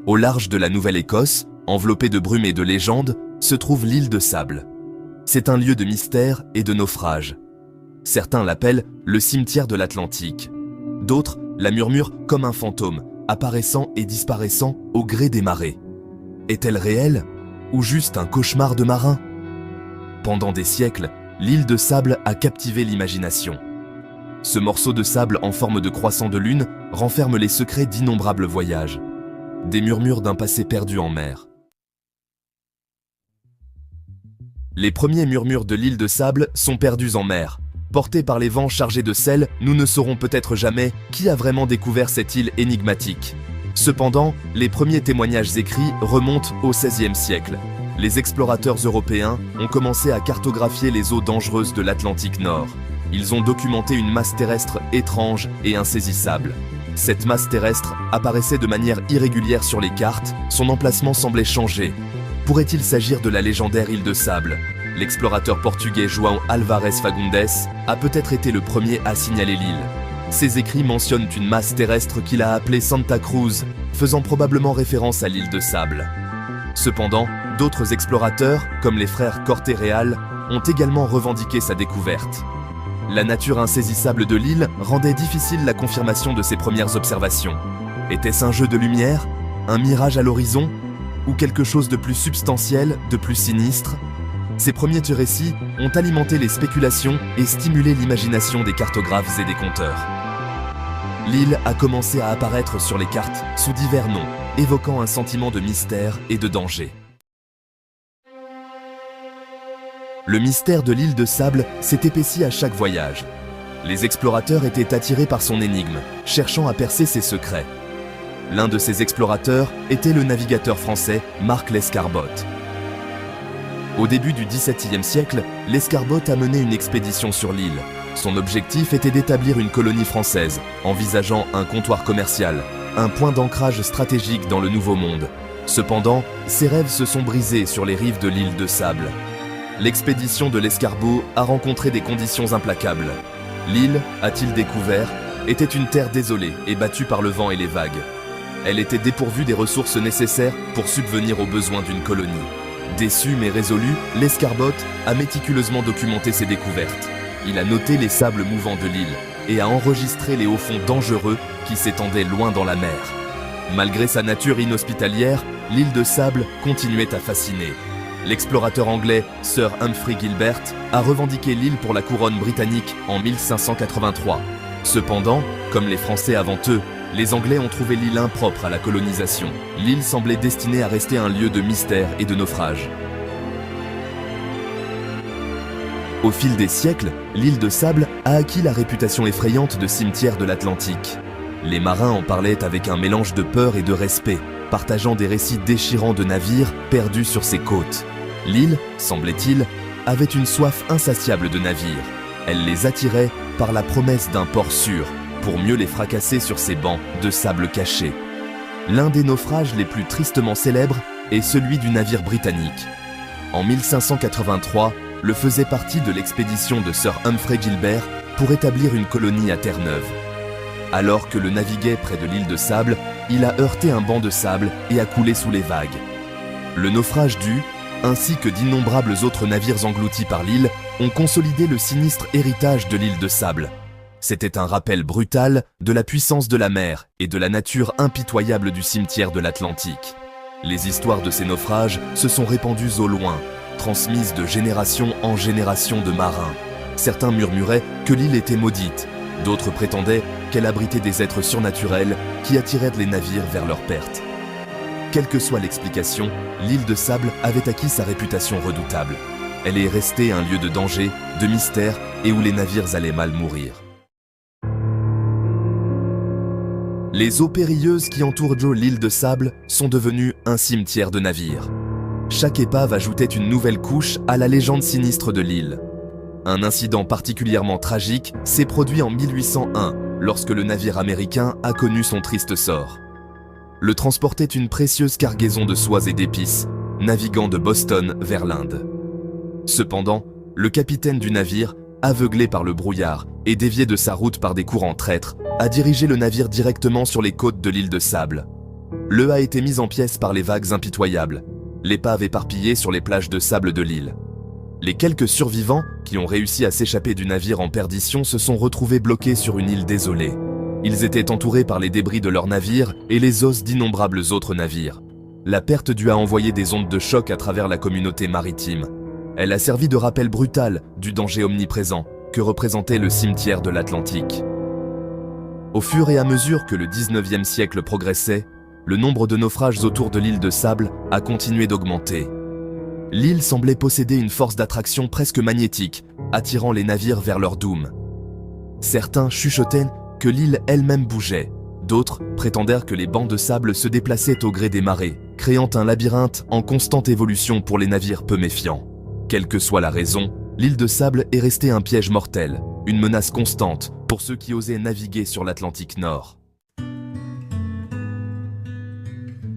Au large de la Nouvelle-Écosse, enveloppée de brume et de légendes, se trouve l'île de Sable. C'est un lieu de mystère et de naufrage. Certains l'appellent le cimetière de l'Atlantique. D'autres la murmurent comme un fantôme, apparaissant et disparaissant au gré des marées. Est-elle réelle ou juste un cauchemar de marin? Pendant des siècles, l'île de Sable a captivé l'imagination. Ce morceau de sable en forme de croissant de lune renferme les secrets d'innombrables voyages. Des murmures d'un passé perdu en mer. Les premiers murmures de l'île de Sable sont perdus en mer. Portés par les vents chargés de sel, nous ne saurons peut-être jamais qui a vraiment découvert cette île énigmatique. Cependant, les premiers témoignages écrits remontent au XVIe siècle. Les explorateurs européens ont commencé à cartographier les eaux dangereuses de l'Atlantique Nord. Ils ont documenté une masse terrestre étrange et insaisissable. Cette masse terrestre apparaissait de manière irrégulière sur les cartes, son emplacement semblait changer. Pourrait-il s'agir de la légendaire île de Sable? L'explorateur portugais João Alvarez Fagundes a peut-être été le premier à signaler l'île. Ses écrits mentionnent une masse terrestre qu'il a appelée Santa Cruz, faisant probablement référence à l'île de Sable. Cependant, d'autres explorateurs, comme les frères Corte Real, ont également revendiqué sa découverte. La nature insaisissable de l'île rendait difficile la confirmation de ses premières observations. Était-ce un jeu de lumière, un mirage à l'horizon, ou quelque chose de plus substantiel, de plus sinistre? Ces premiers récits ont alimenté les spéculations et stimulé l'imagination des cartographes et des conteurs. L'île a commencé à apparaître sur les cartes sous divers noms, évoquant un sentiment de mystère et de danger. Le mystère de l'île de Sable s'est épaissi à chaque voyage. Les explorateurs étaient attirés par son énigme, cherchant à percer ses secrets. L'un de ces explorateurs était le navigateur français Marc Lescarbot. Au début du XVIIe siècle, Lescarbot a mené une expédition sur l'île. Son objectif était d'établir une colonie française, envisageant un comptoir commercial, un point d'ancrage stratégique dans le Nouveau Monde. Cependant, ses rêves se sont brisés sur les rives de l'île de Sable. L'expédition de Lescarbot a rencontré des conditions implacables. L'île, a-t-il découvert, était une terre désolée et battue par le vent et les vagues. Elle était dépourvue des ressources nécessaires pour subvenir aux besoins d'une colonie. Déçu mais résolu, Lescarbot a méticuleusement documenté ses découvertes. Il a noté les sables mouvants de l'île et a enregistré les hauts fonds dangereux qui s'étendaient loin dans la mer. Malgré sa nature inhospitalière, l'île de Sable continuait à fasciner. L'explorateur anglais Sir Humphrey Gilbert a revendiqué l'île pour la couronne britannique en 1583. Cependant, comme les Français avant eux, les Anglais ont trouvé l'île impropre à la colonisation. L'île semblait destinée à rester un lieu de mystère et de naufrage. Au fil des siècles, l'île de Sable a acquis la réputation effrayante de cimetière de l'Atlantique. Les marins en parlaient avec un mélange de peur et de respect, partageant des récits déchirants de navires perdus sur ses côtes. L'île, semblait-il, avait une soif insatiable de navires. Elle les attirait par la promesse d'un port sûr, pour mieux les fracasser sur ses bancs de sable caché. L'un des naufrages les plus tristement célèbres est celui du navire britannique. En 1583, le faisait partie de l'expédition de Sir Humphrey Gilbert pour établir une colonie à Terre-Neuve. Alors que le naviguait près de l'île de Sable, il a heurté un banc de sable et a coulé sous les vagues. Le naufrage du, ainsi que d'innombrables autres navires engloutis par l'île, ont consolidé le sinistre héritage de l'île de Sable. C'était un rappel brutal de la puissance de la mer et de la nature impitoyable du cimetière de l'Atlantique. Les histoires de ces naufrages se sont répandues au loin, transmises de génération en génération de marins. Certains murmuraient que l'île était maudite, d'autres prétendaient qu'elle abritait des êtres surnaturels qui attiraient les navires vers leur perte. Quelle que soit l'explication, l'île de Sable avait acquis sa réputation redoutable. Elle est restée un lieu de danger, de mystère et où les navires allaient mal mourir. Les eaux périlleuses qui entourent l'île de Sable sont devenues un cimetière de navires. Chaque épave ajoutait une nouvelle couche à la légende sinistre de l'île. Un incident particulièrement tragique s'est produit en 1801, lorsque le navire américain a connu son triste sort. Le transportait une précieuse cargaison de soies et d'épices, naviguant de Boston vers l'Inde. Cependant, le capitaine du navire, aveuglé par le brouillard et dévié de sa route par des courants traîtres, a dirigé le navire directement sur les côtes de l'île de Sable. Le a été mis en pièces par les vagues impitoyables, l'épave éparpillée sur les plages de sable de l'île. Les quelques survivants qui ont réussi à s'échapper du navire en perdition se sont retrouvés bloqués sur une île désolée. Ils étaient entourés par les débris de leur navire et les os d'innombrables autres navires. La perte due a envoyé des ondes de choc à travers la communauté maritime. Elle a servi de rappel brutal du danger omniprésent que représentait le cimetière de l'Atlantique. Au fur et à mesure que le 19e siècle progressait, le nombre de naufrages autour de l'île de Sable a continué d'augmenter. L'île semblait posséder une force d'attraction presque magnétique, attirant les navires vers leur doom. Certains chuchotaient que l'île elle-même bougeait. D'autres prétendèrent que les bancs de sable se déplaçaient au gré des marées, créant un labyrinthe en constante évolution pour les navires peu méfiants. Quelle que soit la raison, l'île de Sable est restée un piège mortel, une menace constante pour ceux qui osaient naviguer sur l'Atlantique Nord.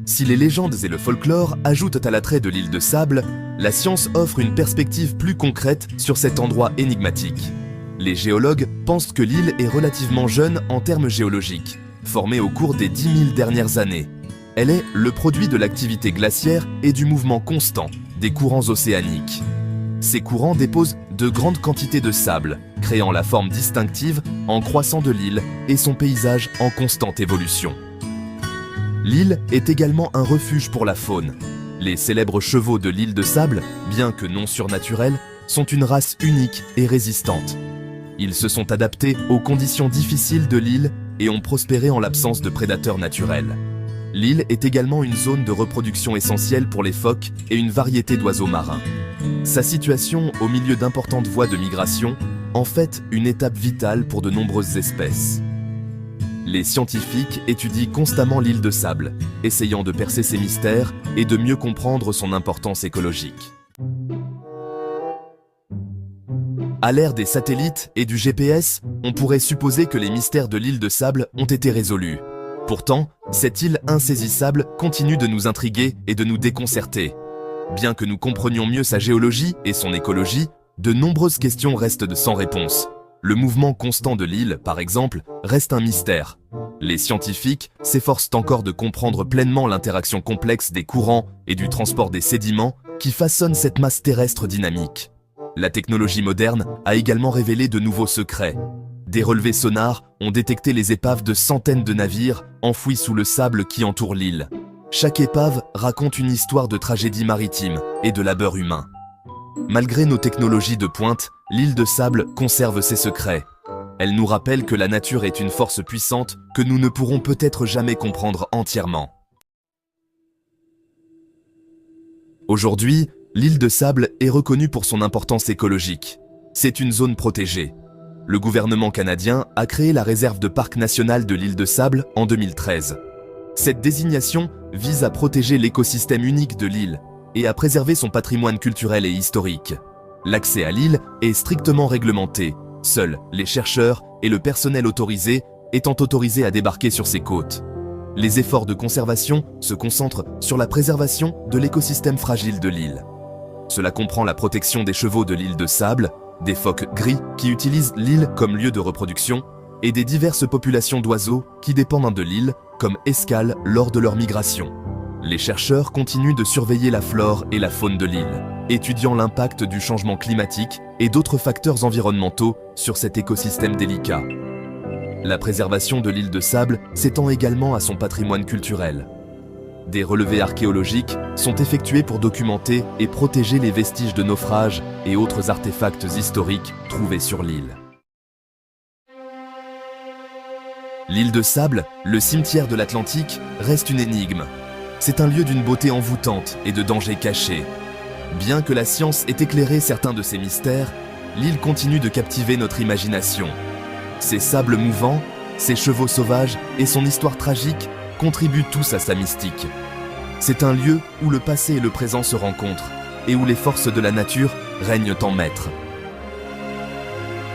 Si les légendes et le folklore ajoutent à l'attrait de l'île de Sable, la science offre une perspective plus concrète sur cet endroit énigmatique. Les géologues pensent que l'île est relativement jeune en termes géologiques, formée au cours des 10 000 dernières années. Elle est le produit de l'activité glaciaire et du mouvement constant des courants océaniques. Ces courants déposent de grandes quantités de sable, créant la forme distinctive en croissant de l'île et son paysage en constante évolution. L'île est également un refuge pour la faune. Les célèbres chevaux de l'île de Sable, bien que non surnaturels, sont une race unique et résistante. Ils se sont adaptés aux conditions difficiles de l'île et ont prospéré en l'absence de prédateurs naturels. L'île est également une zone de reproduction essentielle pour les phoques et une variété d'oiseaux marins. Sa situation au milieu d'importantes voies de migration en fait une étape vitale pour de nombreuses espèces. Les scientifiques étudient constamment l'île de Sable, essayant de percer ses mystères et de mieux comprendre son importance écologique. À l'ère des satellites et du GPS, on pourrait supposer que les mystères de l'île de Sable ont été résolus. Pourtant, cette île insaisissable continue de nous intriguer et de nous déconcerter. Bien que nous comprenions mieux sa géologie et son écologie, de nombreuses questions restent sans réponse. Le mouvement constant de l'île, par exemple, reste un mystère. Les scientifiques s'efforcent encore de comprendre pleinement l'interaction complexe des courants et du transport des sédiments qui façonnent cette masse terrestre dynamique. La technologie moderne a également révélé de nouveaux secrets. Des relevés sonars ont détecté les épaves de centaines de navires enfouis sous le sable qui entoure l'île. Chaque épave raconte une histoire de tragédie maritime et de labeur humain. Malgré nos technologies de pointe, l'île de Sable conserve ses secrets. Elle nous rappelle que la nature est une force puissante que nous ne pourrons peut-être jamais comprendre entièrement. Aujourd'hui, l'île de Sable est reconnue pour son importance écologique. C'est une zone protégée. Le gouvernement canadien a créé la réserve de parc national de l'île de Sable en 2013. Cette désignation vise à protéger l'écosystème unique de l'île et à préserver son patrimoine culturel et historique. L'accès à l'île est strictement réglementé, seuls les chercheurs et le personnel autorisé étant autorisés à débarquer sur ses côtes. Les efforts de conservation se concentrent sur la préservation de l'écosystème fragile de l'île. Cela comprend la protection des chevaux de l'île de Sable, des phoques gris qui utilisent l'île comme lieu de reproduction et des diverses populations d'oiseaux qui dépendent de l'île comme escale lors de leur migration. Les chercheurs continuent de surveiller la flore et la faune de l'île, étudiant l'impact du changement climatique et d'autres facteurs environnementaux sur cet écosystème délicat. La préservation de l'île de Sable s'étend également à son patrimoine culturel. Des relevés archéologiques sont effectués pour documenter et protéger les vestiges de naufrages et autres artefacts historiques trouvés sur l'île. L'île de Sable, le cimetière de l'Atlantique, reste une énigme. C'est un lieu d'une beauté envoûtante et de dangers cachés. Bien que la science ait éclairé certains de ces mystères, l'île continue de captiver notre imagination. Ses sables mouvants, ses chevaux sauvages et son histoire tragique contribuent tous à sa mystique. C'est un lieu où le passé et le présent se rencontrent et où les forces de la nature règnent en maître.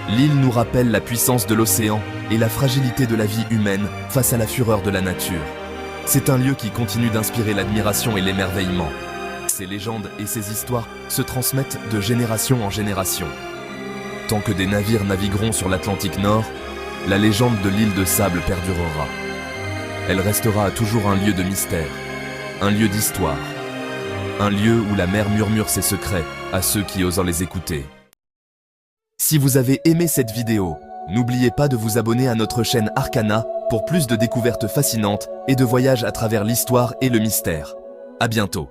L'île nous rappelle la puissance de l'océan et la fragilité de la vie humaine face à la fureur de la nature. C'est un lieu qui continue d'inspirer l'admiration et l'émerveillement. Ces légendes et ces histoires se transmettent de génération en génération. Tant que des navires navigueront sur l'Atlantique Nord, la légende de l'île de Sable perdurera. elle restera toujours un lieu de mystère, un lieu d'histoire, un lieu où la mer murmure ses secrets à ceux qui osent les écouter. Si vous avez aimé cette vidéo, n'oubliez pas de vous abonner à notre chaîne Arcana pour plus de découvertes fascinantes et de voyages à travers l'histoire et le mystère. À bientôt.